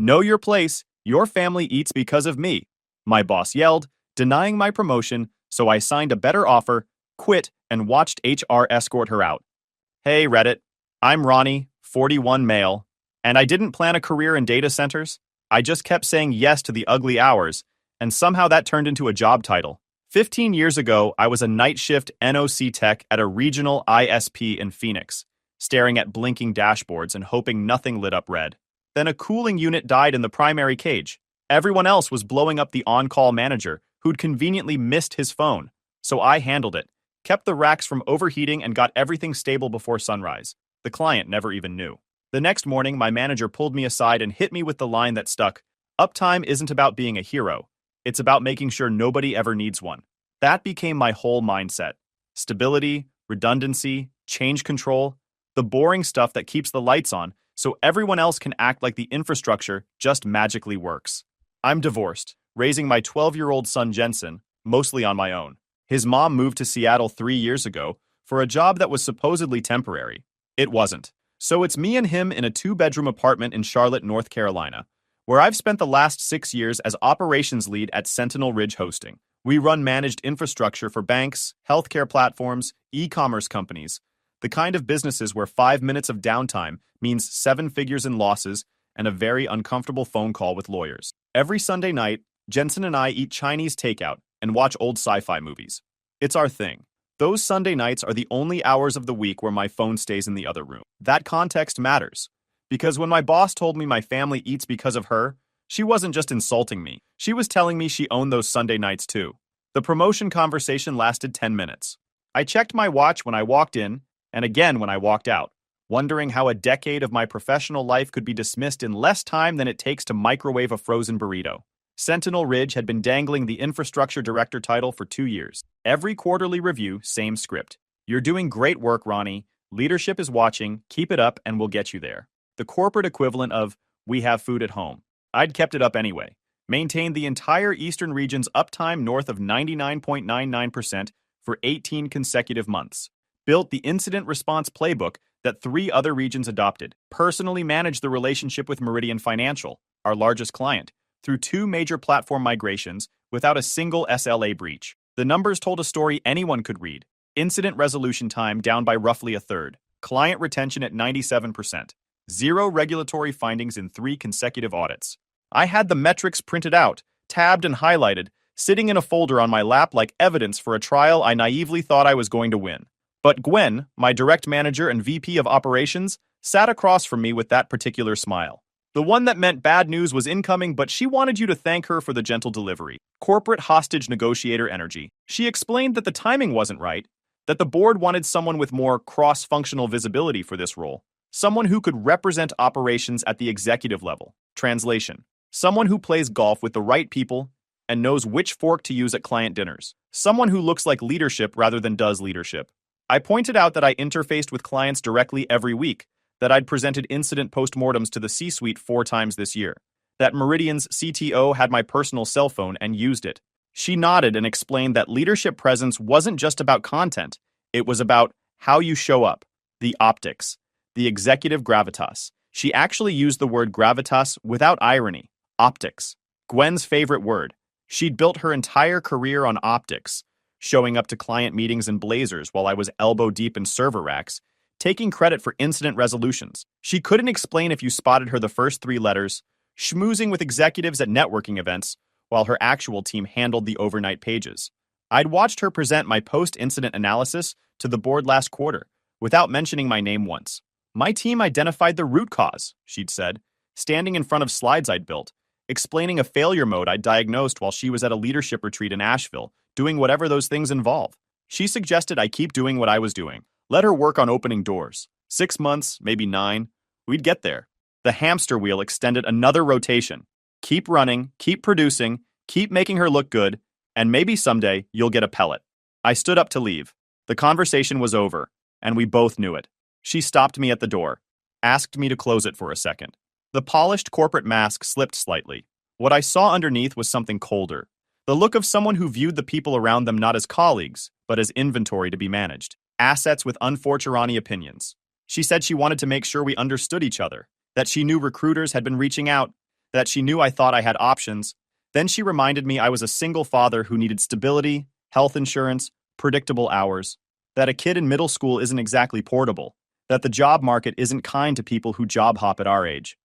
Know your place. Your family eats because of me. My boss yelled, denying my promotion, so I signed a better offer, quit, and watched HR escort her out. Hey, Reddit. I'm Ronnie, 41 male, and I didn't plan a career in data centers. I just kept saying yes to the ugly hours, and somehow that turned into a job title. 15 years ago, I was a night shift NOC tech at a regional ISP in Phoenix, staring at blinking dashboards and hoping nothing lit up red. Then a cooling unit died in the primary cage. Everyone else was blowing up the on-call manager, who'd conveniently missed his phone. So I handled it, kept the racks from overheating and got everything stable before sunrise. The client never even knew. The next morning, my manager pulled me aside and hit me with the line that stuck: "Uptime isn't about being a hero. It's about making sure nobody ever needs one." That became my whole mindset. Stability, redundancy, change control, the boring stuff that keeps the lights on so everyone else can act like the infrastructure just magically works. I'm divorced, raising my 12-year-old son Jensen, mostly on my own. His mom moved to Seattle 3 years ago for a job that was supposedly temporary. It wasn't. So it's me and him in a 2-bedroom apartment in Charlotte, North Carolina, where I've spent the last 6 years as operations lead at Sentinel Ridge Hosting. We run managed infrastructure for banks, healthcare platforms, e-commerce companies, the kind of businesses where 5 minutes of downtime means 7 figures in losses and a very uncomfortable phone call with lawyers. Every Sunday night, Jensen and I eat Chinese takeout and watch old sci-fi movies. It's our thing. Those Sunday nights are the only hours of the week where my phone stays in the other room. That context matters, because when my boss told me my family eats because of her, she wasn't just insulting me. She was telling me she owned those Sunday nights too. The promotion conversation lasted 10 minutes. I checked my watch when I walked in, and again when I walked out, wondering how a decade of my professional life could be dismissed in less time than it takes to microwave a frozen burrito. Sentinel Ridge had been dangling the infrastructure director title for 2 years. Every quarterly review, same script. "You're doing great work, Ronnie. Leadership is watching. Keep it up and we'll get you there." The corporate equivalent of "we have food at home." I'd kept it up anyway. Maintained the entire Eastern region's uptime north of 99.99% for 18 consecutive months. Built the incident response playbook that 3 other regions adopted. Personally managed the relationship with Meridian Financial, our largest client, through 2 major platform migrations without a single SLA breach. The numbers told a story anyone could read. Incident resolution time down by roughly a third. Client retention at 97%. 0 regulatory findings in 3 consecutive audits. I had the metrics printed out, tabbed and highlighted, sitting in a folder on my lap like evidence for a trial I naively thought I was going to win. But Gwen, my direct manager and VP of operations, sat across from me with that particular smile. The one that meant bad news was incoming, but she wanted you to thank her for the gentle delivery. Corporate hostage negotiator energy. She explained that the timing wasn't right, that the board wanted someone with more cross-functional visibility for this role. Someone who could represent operations at the executive level. Translation: someone who plays golf with the right people and knows which fork to use at client dinners. Someone who looks like leadership rather than does leadership. I pointed out that I interfaced with clients directly every week, that I'd presented incident postmortems to the C-suite 4 times this year, that Meridian's CTO had my personal cell phone and used it. She nodded and explained that leadership presence wasn't just about content, it was about how you show up, the optics, the executive gravitas. She actually used the word gravitas without irony. Optics. Gwen's favorite word. She'd built her entire career on optics, showing up to client meetings in blazers while I was elbow deep in server racks, taking credit for incident resolutions. She couldn't explain if you spotted her the first 3 letters, schmoozing with executives at networking events, while her actual team handled the overnight pages. I'd watched her present my post-incident analysis to the board last quarter, without mentioning my name once. "My team identified the root cause," she'd said, standing in front of slides I'd built, explaining a failure mode I'd diagnosed while she was at a leadership retreat in Asheville, doing whatever those things involve. She suggested I keep doing what I was doing. Let her work on opening doors. 6 months, maybe 9. We'd get there. The hamster wheel extended another rotation. Keep running, keep producing, keep making her look good, and maybe someday you'll get a pellet. I stood up to leave. The conversation was over, and we both knew it. She stopped me at the door, asked me to close it for a second. The polished corporate mask slipped slightly. What I saw underneath was something colder. The look of someone who viewed the people around them not as colleagues, but as inventory to be managed. Assets with unfortunate opinions. She said she wanted to make sure we understood each other, that she knew recruiters had been reaching out, that she knew I thought I had options. Then she reminded me I was a single father who needed stability, health insurance, predictable hours, that a kid in middle school isn't exactly portable, that the job market isn't kind to people who job hop at our age,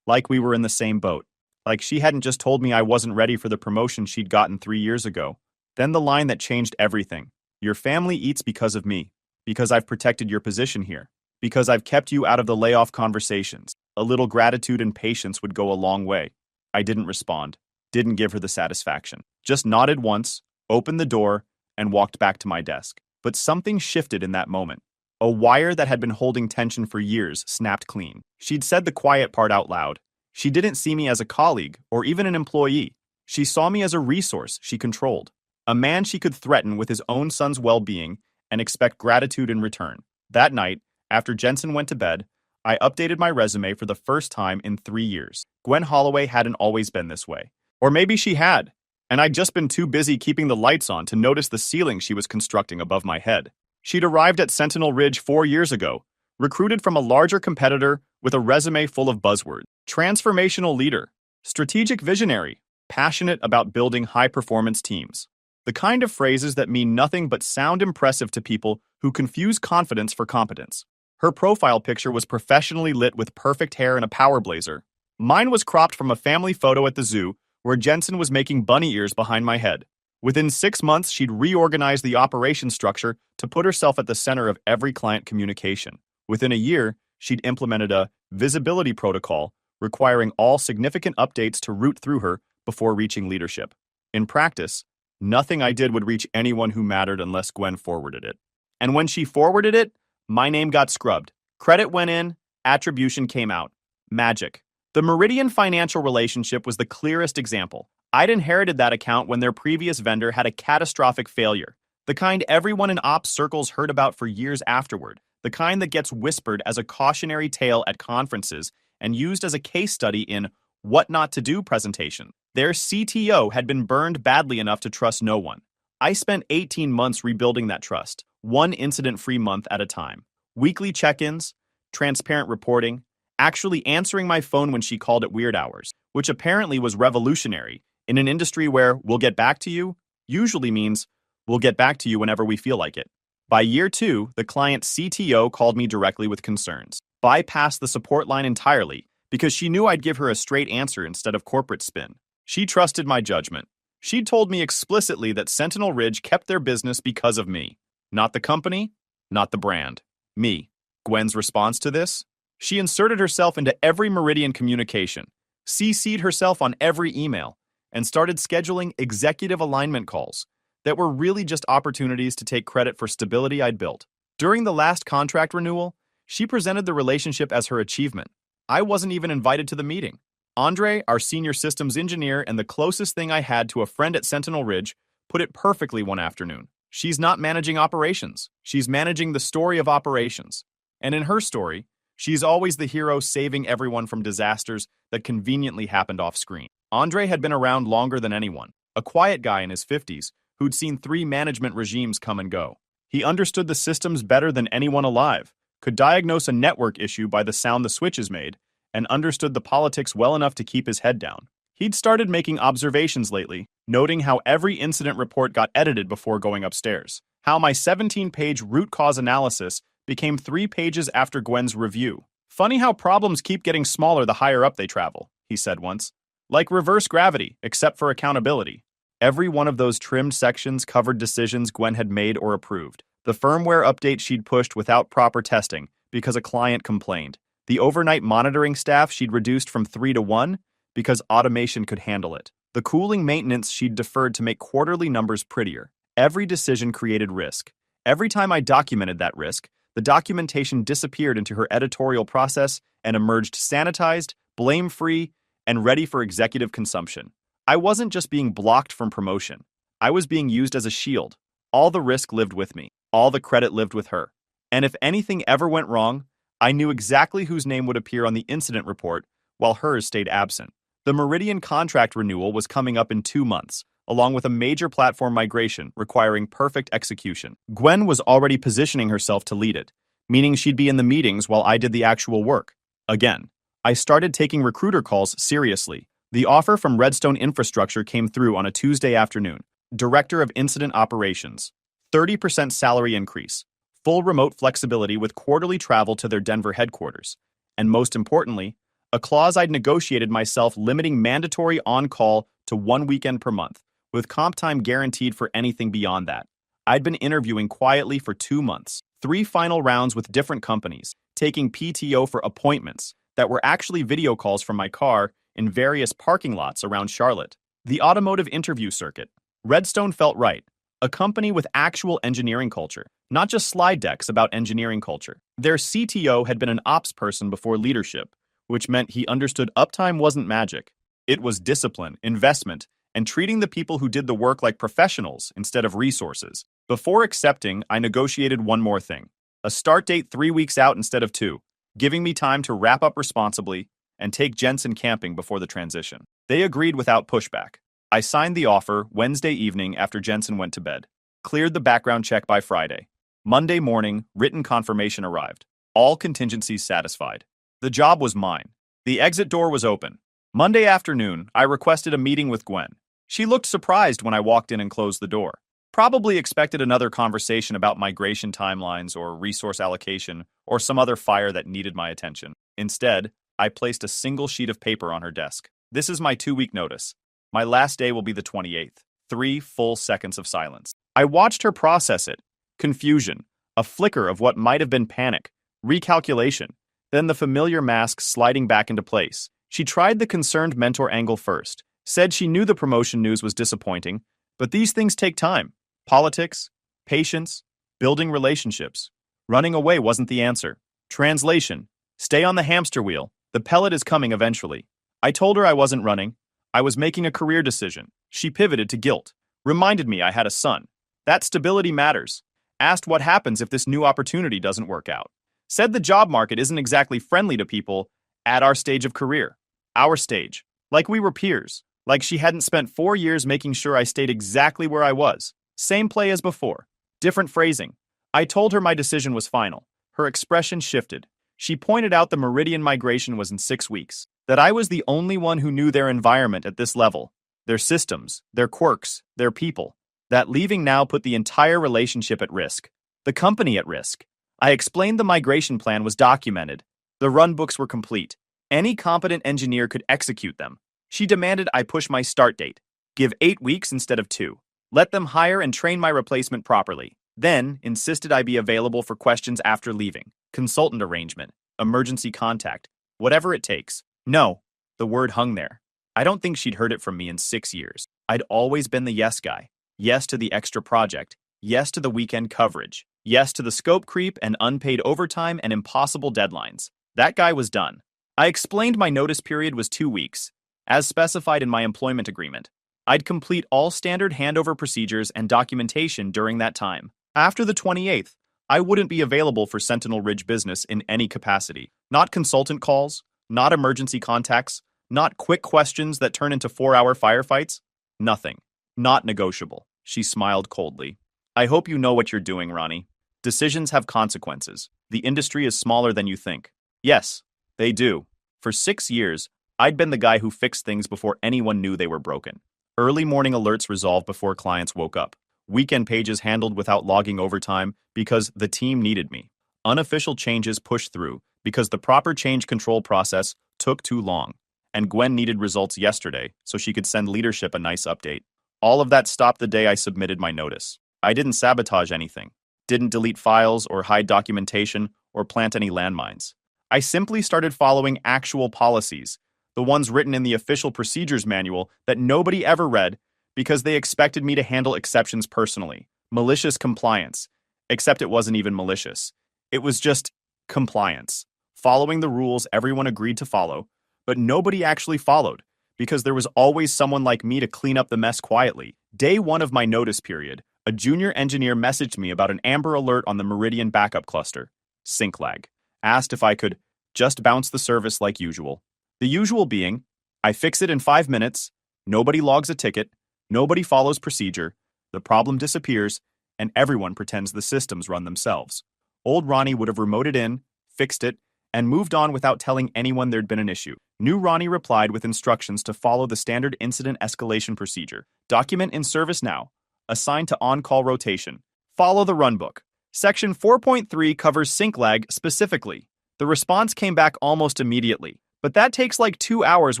like we were in the same boat. Like she hadn't just told me I wasn't ready for the promotion she'd gotten 3 years ago. Then the line that changed everything. Your family eats because of me, because I've protected your position here, because I've kept you out of the layoff conversations. A little gratitude and patience would go a long way. I didn't respond, didn't give her the satisfaction. Just nodded once, opened the door, and walked back to my desk. But something shifted in that moment. A wire that had been holding tension for years snapped clean. She'd said the quiet part out loud. She didn't see me as a colleague or even an employee. She saw me as a resource she controlled, a man she could threaten with his own son's well-being and expect gratitude in return. That night, after Jensen went to bed, I updated my resume for the first time in 3 years. Gwen Holloway hadn't always been this way. Or maybe she had, and I'd just been too busy keeping the lights on to notice the ceiling she was constructing above my head. She'd arrived at Sentinel Ridge 4 years ago, recruited from a larger competitor with a resume full of buzzwords. Transformational leader, strategic visionary, passionate about building high-performance teams. The kind of phrases that mean nothing but sound impressive to people who confuse confidence for competence. Her profile picture was professionally lit with perfect hair and a power blazer. Mine was cropped from a family photo at the zoo where Jensen was making bunny ears behind my head. Within 6 months, she'd reorganized the operation structure to put herself at the center of every client communication. Within a year, she'd implemented a visibility protocol requiring all significant updates to route through her before reaching leadership. In practice, nothing I did would reach anyone who mattered unless Gwen forwarded it. And when she forwarded it, my name got scrubbed. Credit went in, attribution came out. Magic. The Meridian financial relationship was the clearest example. I'd inherited that account when their previous vendor had a catastrophic failure, the kind everyone in ops circles heard about for years afterward, the kind that gets whispered as a cautionary tale at conferences and used as a case study in what not to do presentation. Their CTO had been burned badly enough to trust no one. I spent 18 months rebuilding that trust, one incident-free month at a time. Weekly check-ins, transparent reporting, actually answering my phone when she called at weird hours, which apparently was revolutionary in an industry where "we'll get back to you" usually means "we'll get back to you whenever we feel like it." By year 2, the client's CTO called me directly with concerns, bypassed the support line entirely because she knew I'd give her a straight answer instead of corporate spin. She trusted my judgment. She'd told me explicitly that Sentinel Ridge kept their business because of me. Not the company, not the brand. Me. Gwen's response to this? She inserted herself into every Meridian communication, CC'd herself on every email, and started scheduling executive alignment calls that were really just opportunities to take credit for stability I'd built. During the last contract renewal, she presented the relationship as her achievement. I wasn't even invited to the meeting. Andre, our senior systems engineer and the closest thing I had to a friend at Sentinel Ridge, put it perfectly one afternoon. She's not managing operations. She's managing the story of operations. And in her story, she's always the hero saving everyone from disasters that conveniently happened off screen. Andre had been around longer than anyone, a quiet guy in his 50s who'd seen 3 management regimes come and go. He understood the systems better than anyone alive, could diagnose a network issue by the sound the switches made, and understood the politics well enough to keep his head down. He'd started making observations lately, noting how every incident report got edited before going upstairs, how my 17-page root cause analysis became 3 pages after Gwen's review. Funny how problems keep getting smaller the higher up they travel, he said once. Like reverse gravity, except for accountability. Every one of those trimmed sections covered decisions Gwen had made or approved. The firmware update she'd pushed without proper testing because a client complained. The overnight monitoring staff she'd reduced from 3 to 1 because automation could handle it. The cooling maintenance she'd deferred to make quarterly numbers prettier. Every decision created risk. Every time I documented that risk, the documentation disappeared into her editorial process and emerged sanitized, blame-free, and ready for executive consumption. I wasn't just being blocked from promotion. I was being used as a shield. All the risk lived with me. All the credit lived with her. And if anything ever went wrong, I knew exactly whose name would appear on the incident report while hers stayed absent. The Meridian contract renewal was coming up in 2 months, along with a major platform migration requiring perfect execution. Gwen was already positioning herself to lead it, meaning she'd be in the meetings while I did the actual work. Again, I started taking recruiter calls seriously. The offer from Redstone Infrastructure came through on a Tuesday afternoon. Director of Incident Operations. 30% salary increase. Full remote flexibility with quarterly travel to their Denver headquarters. And most importantly, a clause I'd negotiated myself limiting mandatory on-call to 1 weekend per month, with comp time guaranteed for anything beyond that. I'd been interviewing quietly for 2 months, 3 final rounds with different companies, taking PTO for appointments that were actually video calls from my car in various parking lots around Charlotte. The automotive interview circuit. Redstone felt right. A company with actual engineering culture, not just slide decks about engineering culture. Their CTO had been an ops person before leadership, which meant he understood uptime wasn't magic. It was discipline, investment, and treating the people who did the work like professionals instead of resources. Before accepting, I negotiated one more thing. A start date 3 weeks out instead of 2, giving me time to wrap up responsibly and take Jensen camping before the transition. They agreed without pushback. I signed the offer Wednesday evening after Jensen went to bed. Cleared the background check by Friday. Monday morning, written confirmation arrived. All contingencies satisfied. The job was mine. The exit door was open. Monday afternoon, I requested a meeting with Gwen. She looked surprised when I walked in and closed the door. Probably expected another conversation about migration timelines or resource allocation or some other fire that needed my attention. Instead, I placed a single sheet of paper on her desk. This is my 2-week notice. My last day will be the 28th. 3 full seconds of silence. I watched her process it. Confusion. A flicker of what might have been panic. Recalculation. Then the familiar mask sliding back into place. She tried the concerned mentor angle first. Said she knew the promotion news was disappointing, but these things take time. Politics, patience, building relationships. Running away wasn't the answer. Translation. Stay on the hamster wheel. The pellet is coming eventually. I told her I wasn't running. I was making a career decision. She pivoted to guilt. Reminded me I had a son. That stability matters. Asked what happens if this new opportunity doesn't work out. Said the job market isn't exactly friendly to people at our stage of career. Our stage. Like we were peers. Like she hadn't spent 4 years making sure I stayed exactly where I was. Same play as before. Different phrasing. I told her my decision was final. Her expression shifted. She pointed out the Meridian migration was in 6 weeks. That I was the only one who knew their environment at this level. Their systems, their quirks, their people. That leaving now put the entire relationship at risk. The company at risk. I explained the migration plan was documented. The runbooks were complete. Any competent engineer could execute them. She demanded I push my start date. Give 8 weeks instead of 2. Let them hire and train my replacement properly. Then, insisted I be available for questions after leaving. Consultant arrangement. Emergency contact. Whatever it takes. No. The word hung there. I don't think she'd heard it from me in 6 years. I'd always been the yes guy. Yes to the extra project. Yes to the weekend coverage. Yes to the scope creep and unpaid overtime and impossible deadlines. That guy was done. I explained my notice period was 2 weeks, as specified in my employment agreement. I'd complete all standard handover procedures and documentation during that time. After the 28th, I wouldn't be available for Sentinel Ridge business in any capacity. Not consultant calls, not emergency contacts, not quick questions that turn into 4-hour firefights. Nothing. Not negotiable. She smiled coldly. I hope you know what you're doing, Ronnie. Decisions have consequences. The industry is smaller than you think. Yes, they do. For 6 years, I'd been the guy who fixed things before anyone knew they were broken. Early morning alerts resolved before clients woke up. Weekend pages handled without logging overtime because the team needed me. Unofficial changes pushed through because the proper change control process took too long. And Gwen needed results yesterday so she could send leadership a nice update. All of that stopped the day I submitted my notice. I didn't sabotage anything. Didn't delete files or hide documentation or plant any landmines. I simply started following actual policies, the ones written in the official procedures manual that nobody ever read because they expected me to handle exceptions personally. Malicious compliance. Except it wasn't even malicious. It was just compliance. Following the rules everyone agreed to follow, but nobody actually followed because there was always someone like me to clean up the mess quietly. Day 1 of my notice period, a junior engineer messaged me about an Amber Alert on the Meridian backup cluster. Sync lag. Asked if I could just bounce the service like usual. The usual being, I fix it in 5 minutes, nobody logs a ticket, nobody follows procedure, the problem disappears, and everyone pretends the systems run themselves. Old Ronnie would have remoted in, fixed it, and moved on without telling anyone there'd been an issue. New Ronnie replied with instructions to follow the standard incident escalation procedure. Document in service now. Assign to on-call rotation. Follow the runbook. Section 4.3 covers sync lag specifically. The response came back almost immediately, but that takes like 2 hours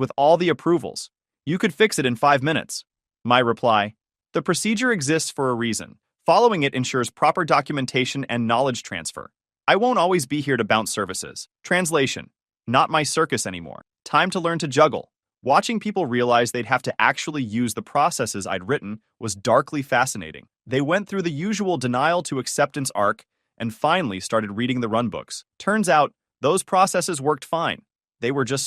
with all the approvals. You could fix it in 5 minutes. My reply: the procedure exists for a reason. Following it ensures proper documentation and knowledge transfer. I won't always be here to bounce services. Translation: not my circus anymore. Time to learn to juggle. Watching people realize they'd have to actually use the processes I'd written was darkly fascinating. They went through the usual denial to acceptance arc and finally started reading the runbooks. Turns out, those processes worked fine. They were just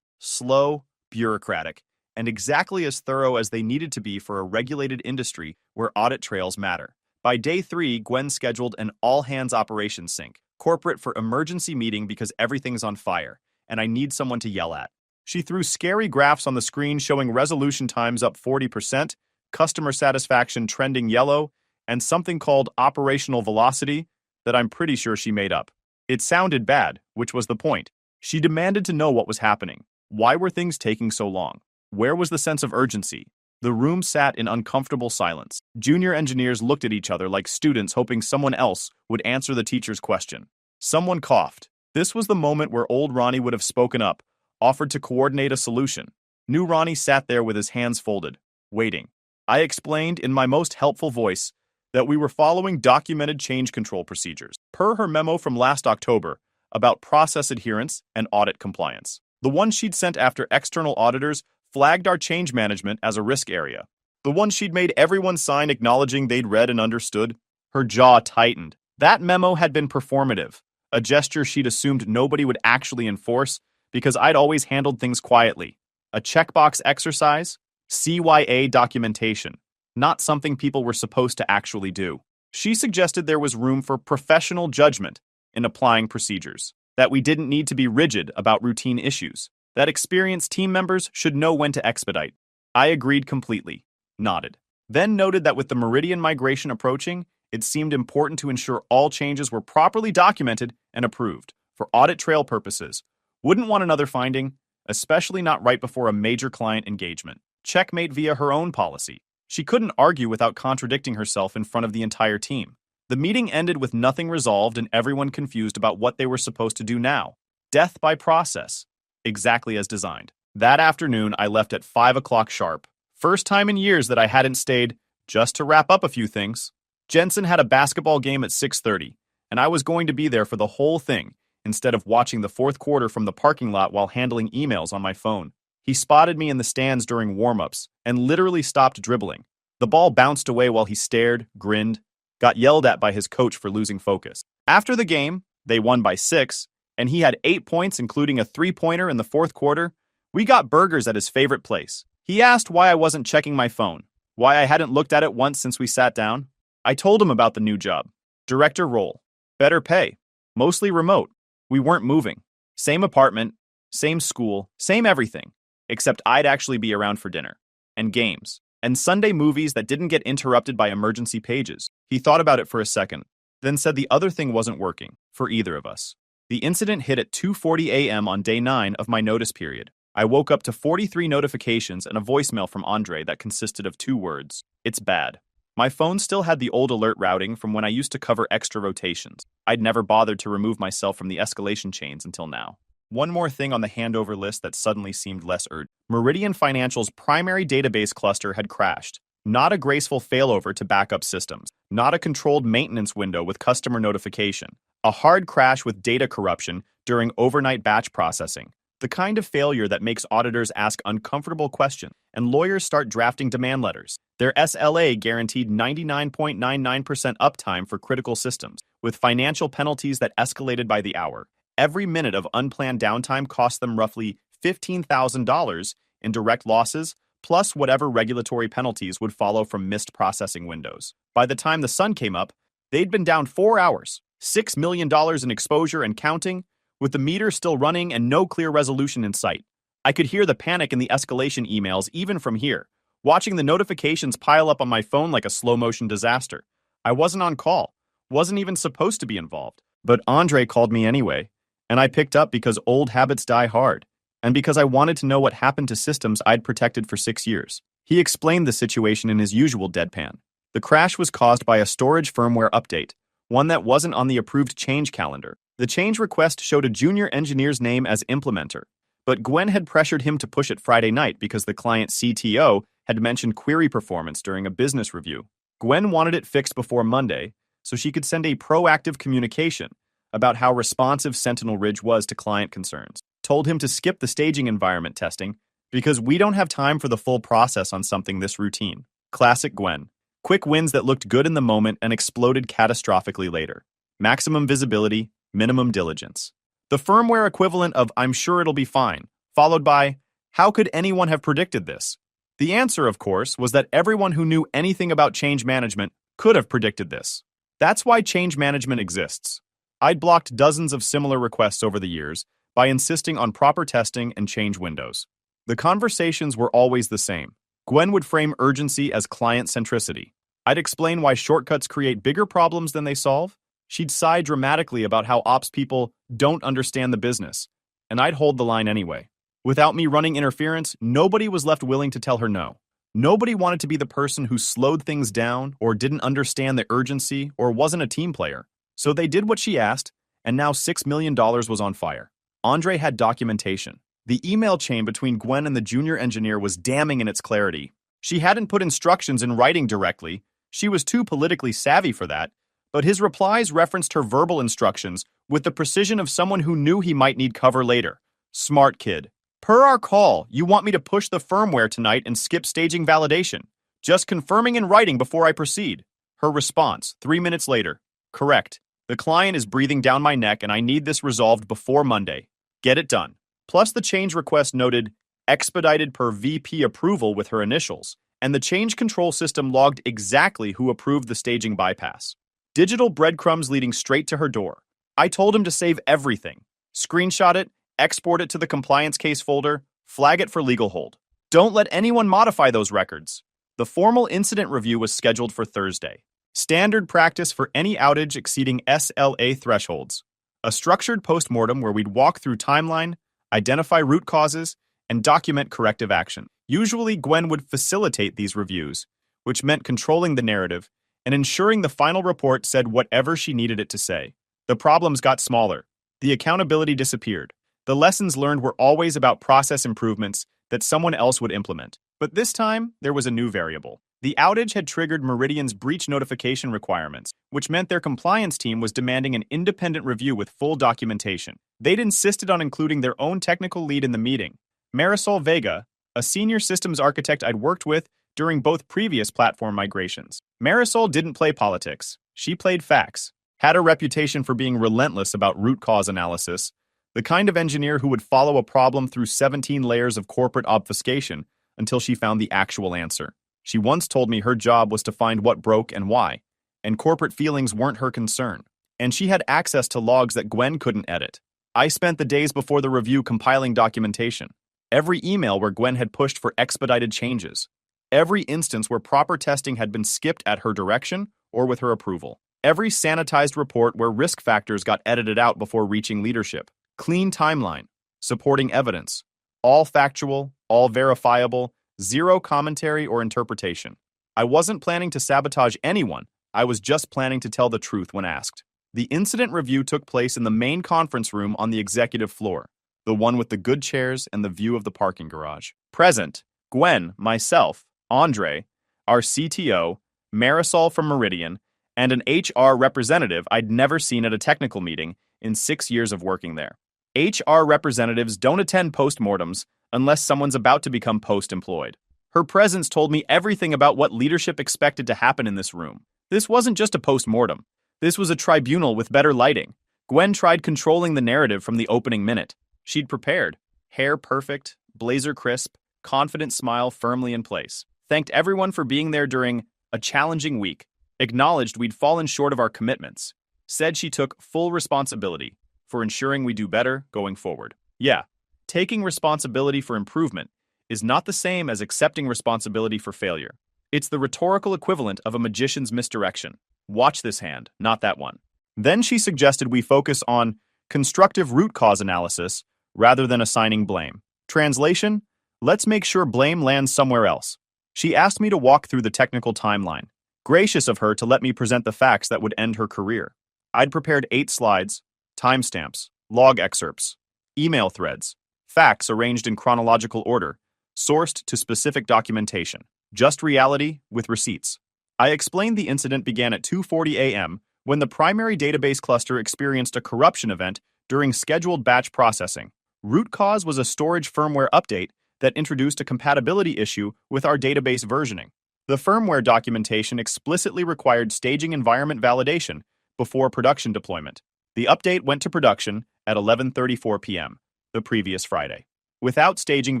slow, bureaucratic, and exactly as thorough as they needed to be for a regulated industry where audit trails matter. By day 3, Gwen scheduled an all-hands operations sync, corporate for emergency meeting because everything's on fire, and I need someone to yell at. She threw scary graphs on the screen showing resolution times up 40%, customer satisfaction trending yellow, and something called operational velocity that I'm pretty sure she made up. It sounded bad, which was the point. She demanded to know what was happening. Why were things taking so long? Where was the sense of urgency? The room sat in uncomfortable silence. Junior engineers looked at each other like students hoping someone else would answer the teacher's question. Someone coughed. This was the moment where old Ronnie would have spoken up, offered to coordinate a solution. New Ronnie sat there with his hands folded, waiting. I explained in my most helpful voice that we were following documented change control procedures, per her memo from last October about process adherence and audit compliance. The one she'd sent after external auditors flagged our change management as a risk area. The one she'd made everyone sign acknowledging they'd read and understood. Her jaw tightened. That memo had been performative, a gesture she'd assumed nobody would actually enforce because I'd always handled things quietly. A checkbox exercise, CYA documentation, not something people were supposed to actually do. She suggested there was room for professional judgment in applying procedures, that we didn't need to be rigid about routine issues, that experienced team members should know when to expedite. I agreed completely, nodded, then noted that with the Meridian migration approaching, it seemed important to ensure all changes were properly documented and approved for audit trail purposes. Wouldn't want another finding, especially not right before a major client engagement. Checkmate via her own policy. She couldn't argue without contradicting herself in front of the entire team. The meeting ended with nothing resolved and everyone confused about what they were supposed to do now. Death by process, exactly as designed. That afternoon, I left at 5 o'clock sharp. First time in years that I hadn't stayed just to wrap up a few things. Jensen had a basketball game at 6:30, and I was going to be there for the whole thing instead of watching the fourth quarter from the parking lot while handling emails on my phone. He spotted me in the stands during warm-ups and literally stopped dribbling. The ball bounced away while he stared, grinned, got yelled at by his coach for losing focus. After the game, they won by 6, and he had 8 points including a 3-pointer in the fourth quarter. We got burgers at his favorite place. He asked why I wasn't checking my phone, why I hadn't looked at it once since we sat down. I told him about the new job. Director role. Better pay. Mostly remote. We weren't moving. Same apartment, same school, same everything. Except I'd actually be around for dinner. And games. And Sunday movies that didn't get interrupted by emergency pages. He thought about it for a second, then said the other thing wasn't working, for either of us. The incident hit at 2:40 a.m. on day 9 of my notice period. I woke up to 43 notifications and a voicemail from Andre that consisted of 2 words. It's bad. My phone still had the old alert routing from when I used to cover extra rotations. I'd never bothered to remove myself from the escalation chains until now. One more thing on the handover list that suddenly seemed less urgent. Meridian Financial's primary database cluster had crashed. Not a graceful failover to backup systems. Not a controlled maintenance window with customer notification. A hard crash with data corruption during overnight batch processing. The kind of failure that makes auditors ask uncomfortable questions and lawyers start drafting demand letters. Their SLA guaranteed 99.99% uptime for critical systems, with financial penalties that escalated by the hour. Every minute of unplanned downtime cost them roughly $15,000 in direct losses, plus whatever regulatory penalties would follow from missed processing windows. By the time the sun came up, they'd been down 4 hours, $6 million in exposure and counting, with the meter still running and no clear resolution in sight. I could hear the panic in the escalation emails even from here, watching the notifications pile up on my phone like a slow-motion disaster. I wasn't on call, wasn't even supposed to be involved, but Andre called me anyway, And I picked up because old habits die hard, and because I wanted to know what happened to systems I'd protected for 6 years. He explained the situation in his usual deadpan. The crash was caused by a storage firmware update, one that wasn't on the approved change calendar. The change request showed a junior engineer's name as implementer, but Gwen had pressured him to push it Friday night because the client CTO had mentioned query performance during a business review. Gwen wanted it fixed before Monday so she could send a proactive communication about how responsive Sentinel Ridge was to client concerns. Told him to skip the staging environment testing because we don't have time for the full process on something this routine. Classic Gwen. Quick wins that looked good in the moment and exploded catastrophically later. Maximum visibility, minimum diligence. The firmware equivalent of "I'm sure it'll be fine," followed by "How could anyone have predicted this?" The answer, of course, was that everyone who knew anything about change management could have predicted this. That's why change management exists. I'd blocked dozens of similar requests over the years by insisting on proper testing and change windows. The conversations were always the same. Gwen would frame urgency as client centricity. I'd explain why shortcuts create bigger problems than they solve. She'd sigh dramatically about how ops people don't understand the business, and I'd hold the line anyway. Without me running interference, nobody was left willing to tell her no. Nobody wanted to be the person who slowed things down or didn't understand the urgency or wasn't a team player. So they did what she asked, and now $6 million was on fire. Andre had documentation. The email chain between Gwen and the junior engineer was damning in its clarity. She hadn't put instructions in writing directly. She was too politically savvy for that, but his replies referenced her verbal instructions with the precision of someone who knew he might need cover later. Smart kid. Per our call, you want me to push the firmware tonight and skip staging validation. Just confirming in writing before I proceed. Her response, 3 minutes later. Correct. The client is breathing down my neck and I need this resolved before Monday. Get it done. Plus the change request noted expedited per VP approval with her initials, and the change control system logged exactly who approved the staging bypass. Digital breadcrumbs leading straight to her door. I told him to save everything. Screenshot it, export it to the compliance case folder, flag it for legal hold. Don't let anyone modify those records. The formal incident review was scheduled for Thursday. Standard practice for any outage exceeding SLA thresholds. A structured postmortem where we'd walk through timeline, identify root causes, and document corrective action. Usually, Gwen would facilitate these reviews, which meant controlling the narrative and ensuring the final report said whatever she needed it to say. The problems got smaller. The accountability disappeared. The lessons learned were always about process improvements that someone else would implement. But this time, there was a new variable. The outage had triggered Meridian's breach notification requirements, which meant their compliance team was demanding an independent review with full documentation. They'd insisted on including their own technical lead in the meeting, Marisol Vega, a senior systems architect I'd worked with during both previous platform migrations. Marisol didn't play politics. She played facts, had a reputation for being relentless about root cause analysis, the kind of engineer who would follow a problem through 17 layers of corporate obfuscation until she found the actual answer. She once told me her job was to find what broke and why, and corporate feelings weren't her concern. And she had access to logs that Gwen couldn't edit. I spent the days before the review compiling documentation. Every email where Gwen had pushed for expedited changes. Every instance where proper testing had been skipped at her direction or with her approval. Every sanitized report where risk factors got edited out before reaching leadership. Clean timeline. Supporting evidence. All factual, all verifiable, zero commentary or interpretation. I wasn't planning to sabotage anyone. I was just planning to tell the truth when asked. The incident review took place in the main conference room on the executive floor, the one with the good chairs and the view of the parking garage. Present, Gwen, myself, Andre, our CTO, Marisol from Meridian, and an HR representative I'd never seen at a technical meeting in 6 years of working there. HR representatives don't attend postmortems unless someone's about to become post-employed. Her presence told me everything about what leadership expected to happen in this room. This wasn't just a post-mortem. This was a tribunal with better lighting. Gwen tried controlling the narrative from the opening minute. She'd prepared. Hair perfect, blazer crisp, confident smile firmly in place. Thanked everyone for being there during a challenging week. Acknowledged we'd fallen short of our commitments. Said she took full responsibility for ensuring we do better going forward. Yeah. Taking responsibility for improvement is not the same as accepting responsibility for failure. It's the rhetorical equivalent of a magician's misdirection. Watch this hand, not that one. Then she suggested we focus on constructive root cause analysis, rather than assigning blame. Translation: let's make sure blame lands somewhere else. She asked me to walk through the technical timeline. Gracious of her to let me present the facts that would end her career. I'd prepared 8 slides, timestamps, log excerpts, email threads, facts arranged in chronological order, sourced to specific documentation. Just reality with receipts. I explained the incident began at 2:40 a.m. when the primary database cluster experienced a corruption event during scheduled batch processing. Root cause was a storage firmware update that introduced a compatibility issue with our database versioning. The firmware documentation explicitly required staging environment validation before production deployment. The update went to production at 11:34 p.m. the previous Friday. Without staging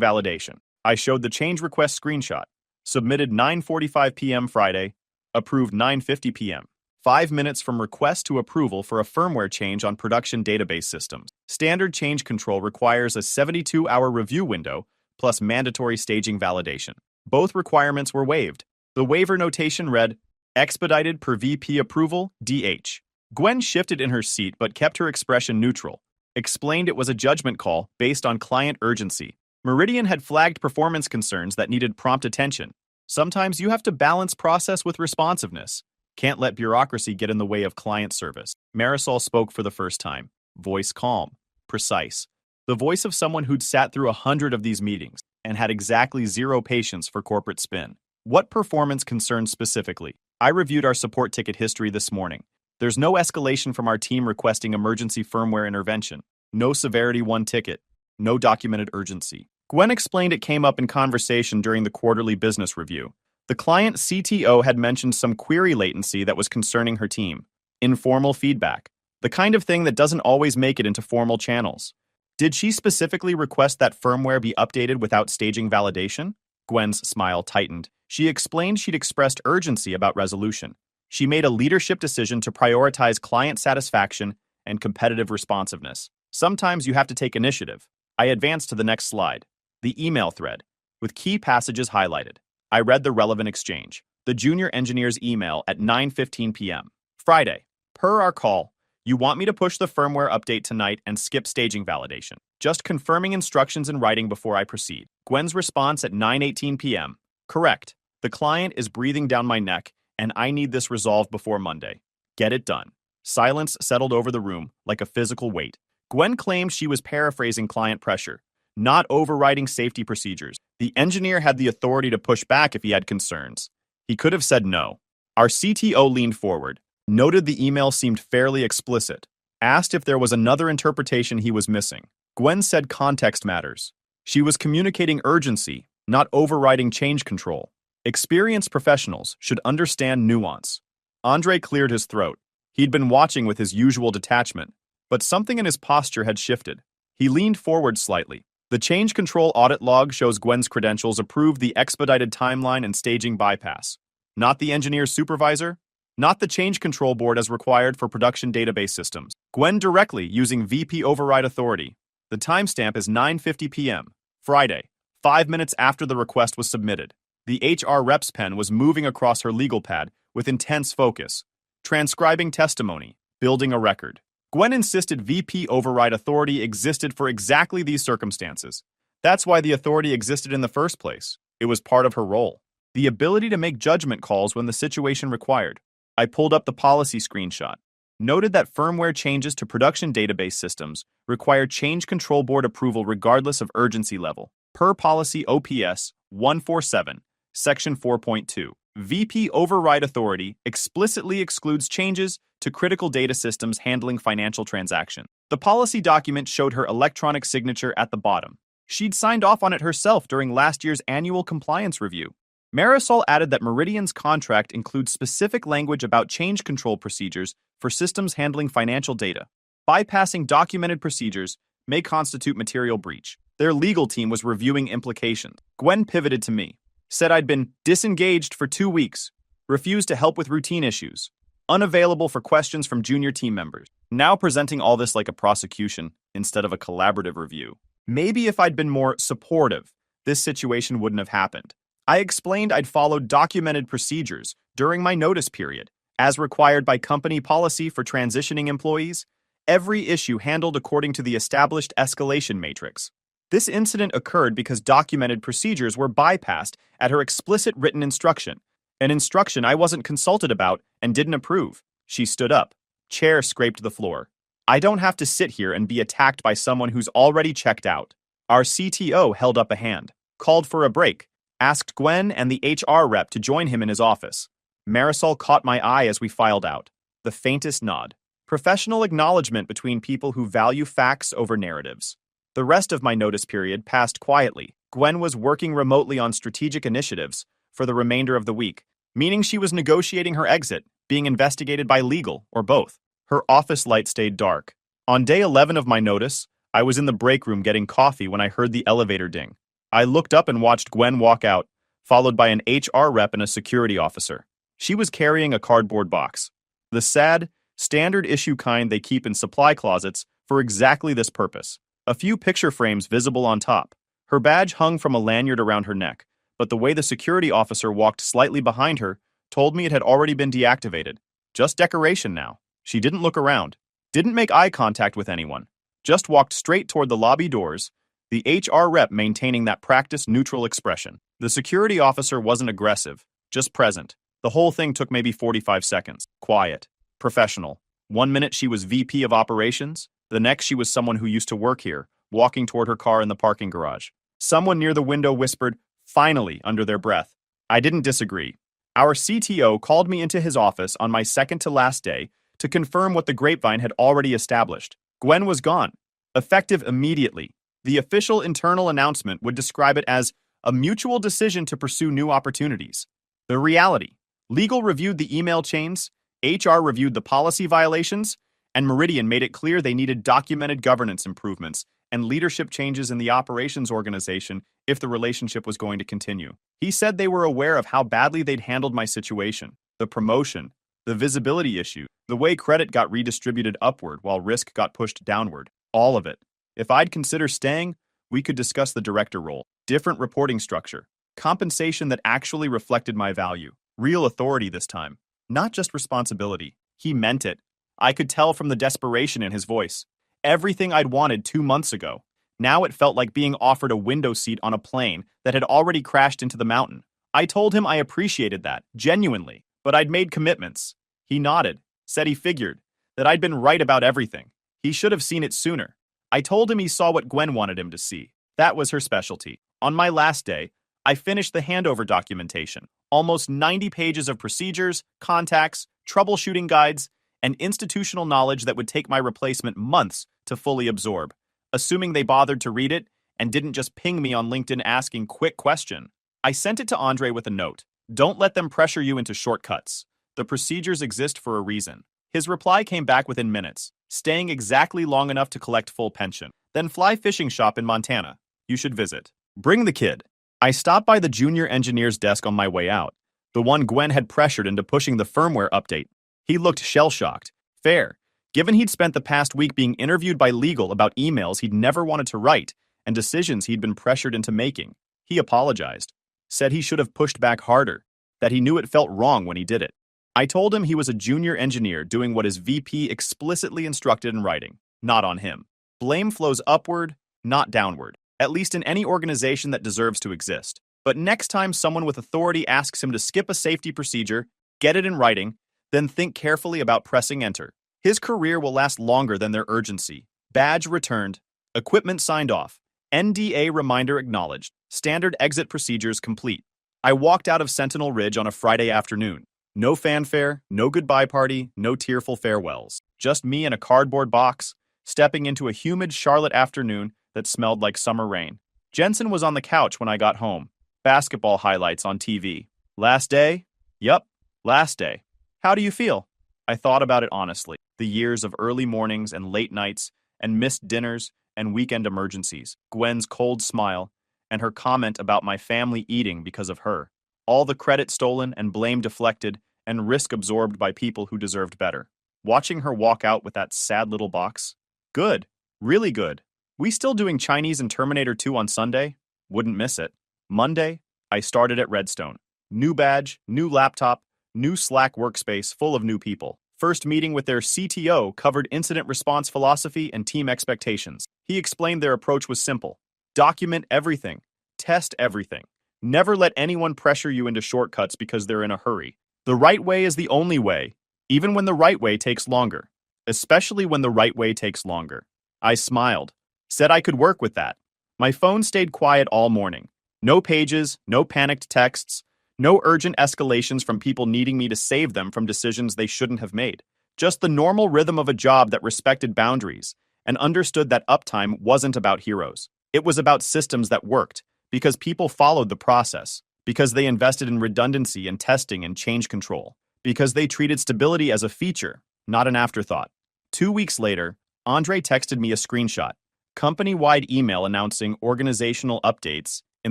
validation, I showed the change request screenshot, submitted 9:45 p.m. Friday, approved 9:50 p.m. 5 minutes from request to approval for a firmware change on production database systems. Standard change control requires a 72-hour review window plus mandatory staging validation. Both requirements were waived. The waiver notation read, expedited per VP approval, DH. Gwen shifted in her seat but kept her expression neutral, explained it was a judgment call based on client urgency. Meridian had flagged performance concerns that needed prompt attention. Sometimes you have to balance process with responsiveness. Can't let bureaucracy get in the way of client service. Marisol spoke for the first time, voice calm, precise. The voice of someone who'd sat through 100 of these meetings and had exactly 0 patience for corporate spin. What performance concerns specifically? I reviewed our support ticket history this morning. There's no escalation from our team requesting emergency firmware intervention. No severity 1 ticket. No documented urgency. Gwen explained it came up in conversation during the quarterly business review. The client CTO had mentioned some query latency that was concerning her team. Informal feedback. The kind of thing that doesn't always make it into formal channels. Did she specifically request that firmware be updated without staging validation? Gwen's smile tightened. She explained she'd expressed urgency about resolution. She made a leadership decision to prioritize client satisfaction and competitive responsiveness. Sometimes you have to take initiative. I advanced to the next slide. The email thread, with key passages highlighted. I read the relevant exchange. The junior engineer's email at 9:15 p.m. Friday. Per our call, you want me to push the firmware update tonight and skip staging validation. Just confirming instructions in writing before I proceed. Gwen's response at 9:18 p.m. Correct. The client is breathing down my neck, and I need this resolved before Monday. Get it done. Silence settled over the room like a physical weight. Gwen claimed she was paraphrasing client pressure, not overriding safety procedures. The engineer had the authority to push back if he had concerns. He could have said no. Our CTO leaned forward, noted the email seemed fairly explicit, asked if there was another interpretation he was missing. Gwen said context matters. She was communicating urgency, not overriding change control. Experienced professionals should understand nuance. Andre cleared his throat. He'd been watching with his usual detachment, but something in his posture had shifted. He leaned forward slightly. The change control audit log shows Gwen's credentials approved the expedited timeline and staging bypass. Not the engineer's supervisor, not the change control board as required for production database systems. Gwen directly using VP override authority. The timestamp is 9:50 p.m. Friday, 5 minutes after the request was submitted. The HR rep's pen was moving across her legal pad with intense focus, transcribing testimony, building a record. Gwen insisted VP override authority existed for exactly these circumstances. That's why the authority existed in the first place. It was part of her role. The ability to make judgment calls when the situation required. I pulled up the policy screenshot. Noted that firmware changes to production database systems require change control board approval regardless of urgency level. Per policy OPS 147, section 4.2. VP override authority explicitly excludes changes to critical data systems handling financial transactions. The policy document showed her electronic signature at the bottom. She'd signed off on it herself during last year's annual compliance review. Marisol added that Meridian's contract includes specific language about change control procedures for systems handling financial data. Bypassing documented procedures may constitute material breach. Their legal team was reviewing implications. Gwen pivoted to me, said I'd been disengaged for 2 weeks, refused to help with routine issues, unavailable for questions from junior team members. Now presenting all this like a prosecution instead of a collaborative review. Maybe if I'd been more supportive, this situation wouldn't have happened. I explained I'd followed documented procedures during my notice period, as required by company policy for transitioning employees, Every issue handled according to the established escalation matrix. This incident occurred because documented procedures were bypassed at her explicit written instruction, an instruction I wasn't consulted about and didn't approve. She stood up. Chair scraped the floor. I don't have to sit here and be attacked by someone who's already checked out. Our CTO held up a hand, called for a break, asked Gwen and the HR rep to join him in his office. Marisol caught my eye as we filed out. The faintest nod. Professional acknowledgement between people who value facts over narratives. The rest of my notice period passed quietly. Gwen was working remotely on strategic initiatives for the remainder of the week, meaning she was negotiating her exit, being investigated by legal, or both. Her office light stayed dark. On day 11 of my notice, I was in the break room getting coffee when I heard the elevator ding. I looked up and watched Gwen walk out, followed by an HR rep and a security officer. She was carrying a cardboard box. The sad, standard issue kind they keep in supply closets for exactly this purpose. A few picture frames visible on top. Her badge hung from a lanyard around her neck, but the way the security officer walked slightly behind her told me it had already been deactivated. Just decoration now. She didn't look around, didn't make eye contact with anyone, just walked straight toward the lobby doors, the HR rep maintaining that practiced neutral expression. The security officer wasn't aggressive, just present. The whole thing took maybe 45 seconds. Quiet. Professional. 1 minute she was VP of operations, the next she was someone who used to work here, walking toward her car in the parking garage. Someone near the window whispered, "Finally," under their breath. I didn't disagree. Our CTO called me into his office on my second to last day to confirm what the grapevine had already established. Gwen was gone. Effective immediately. The official internal announcement would describe it as a mutual decision to pursue new opportunities. The reality. Legal reviewed the email chains, HR reviewed the policy violations, and Meridian made it clear they needed documented governance improvements and leadership changes in the operations organization if the relationship was going to continue. He said they were aware of how badly they'd handled my situation, the promotion, the visibility issue, the way credit got redistributed upward while risk got pushed downward, all of it. If I'd consider staying, we could discuss the director role, different reporting structure, compensation that actually reflected my value, real authority this time, not just responsibility. He meant it. I could tell from the desperation in his voice. Everything I'd wanted 2 months ago. Now it felt like being offered a window seat on a plane that had already crashed into the mountain. I told him I appreciated that, genuinely, but I'd made commitments. He nodded, said he figured, that I'd been right about everything. He should have seen it sooner. I told him he saw what Gwen wanted him to see. That was her specialty. On my last day, I finished the handover documentation. Almost 90 pages of procedures, contacts, troubleshooting guides, and institutional knowledge that would take my replacement months to fully absorb, assuming they bothered to read it and didn't just ping me on LinkedIn asking quick question. I sent it to Andre with a note. Don't let them pressure you into shortcuts. The procedures exist for a reason. His reply came back within minutes, staying exactly long enough to collect full pension. Then fly fishing shop in Montana. You should visit. Bring the kid. I stopped by the junior engineer's desk on my way out, the one Gwen had pressured into pushing the firmware update. He looked shell-shocked. Fair, given he'd spent the past week being interviewed by legal about emails he'd never wanted to write and decisions he'd been pressured into making. He apologized, said he should have pushed back harder, that he knew it felt wrong when he did it. I told him he was a junior engineer doing what his VP explicitly instructed in writing, not on him. Blame flows upward, not downward, at least in any organization that deserves to exist. But next time someone with authority asks him to skip a safety procedure, get it in writing, then think carefully about pressing enter. His career will last longer than their urgency. Badge returned. Equipment signed off. NDA reminder acknowledged. Standard exit procedures complete. I walked out of Sentinel Ridge on a Friday afternoon. No fanfare, no goodbye party, no tearful farewells. Just me in a cardboard box, stepping into a humid Charlotte afternoon that smelled like summer rain. Jensen was on the couch when I got home. Basketball highlights on TV. Last day? Yup, last day. How do you feel? I thought about it honestly. The years of early mornings and late nights, and missed dinners and weekend emergencies. Gwen's cold smile, and her comment about my family eating because of her. All the credit stolen and blame deflected, and risk absorbed by people who deserved better. Watching her walk out with that sad little box? Good. Really good. We still doing Chinese and Terminator 2 on Sunday? Wouldn't miss it. Monday, I started at Redstone. New badge, new laptop, new Slack workspace full of new people. first meeting with their CTO covered incident response philosophy and team expectations. He explained their approach was simple. Document everything. Test everything. Never let anyone pressure you into shortcuts because they're in a hurry. The right way is the only way, even when the right way takes longer. Especially when the right way takes longer. I smiled. Said I could work with that. My phone stayed quiet all morning. No pages, no panicked texts, no urgent escalations from people needing me to save them from decisions they shouldn't have made. Just the normal rhythm of a job that respected boundaries and understood that uptime wasn't about heroes. It was about systems that worked, because people followed the process, because they invested in redundancy and testing and change control, because they treated stability as a feature, not an afterthought. 2 weeks later, Andre texted me a screenshot, company-wide email announcing organizational updates in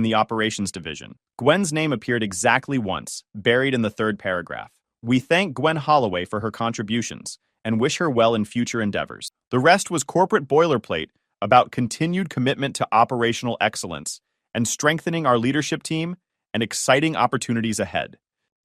the operations division. Gwen's name appeared exactly once, buried in the third paragraph. We thank Gwen Holloway for her contributions and wish her well in future endeavors. The rest was corporate boilerplate about continued commitment to operational excellence and strengthening our leadership team and exciting opportunities ahead.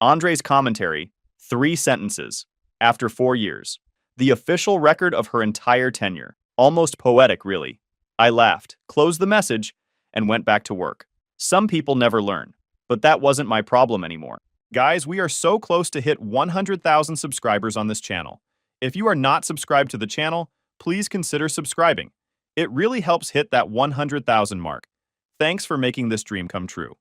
Andre's commentary, 3 sentences, after 4 years. The official record of her entire tenure. Almost poetic, really. I laughed, closed the message, and went back to work. Some people never learn, but that wasn't my problem anymore. Guys, we are so close to hit 100,000 subscribers on this channel. If you are not subscribed to the channel, please consider subscribing. It really helps hit that 100,000 mark. Thanks for making this dream come true.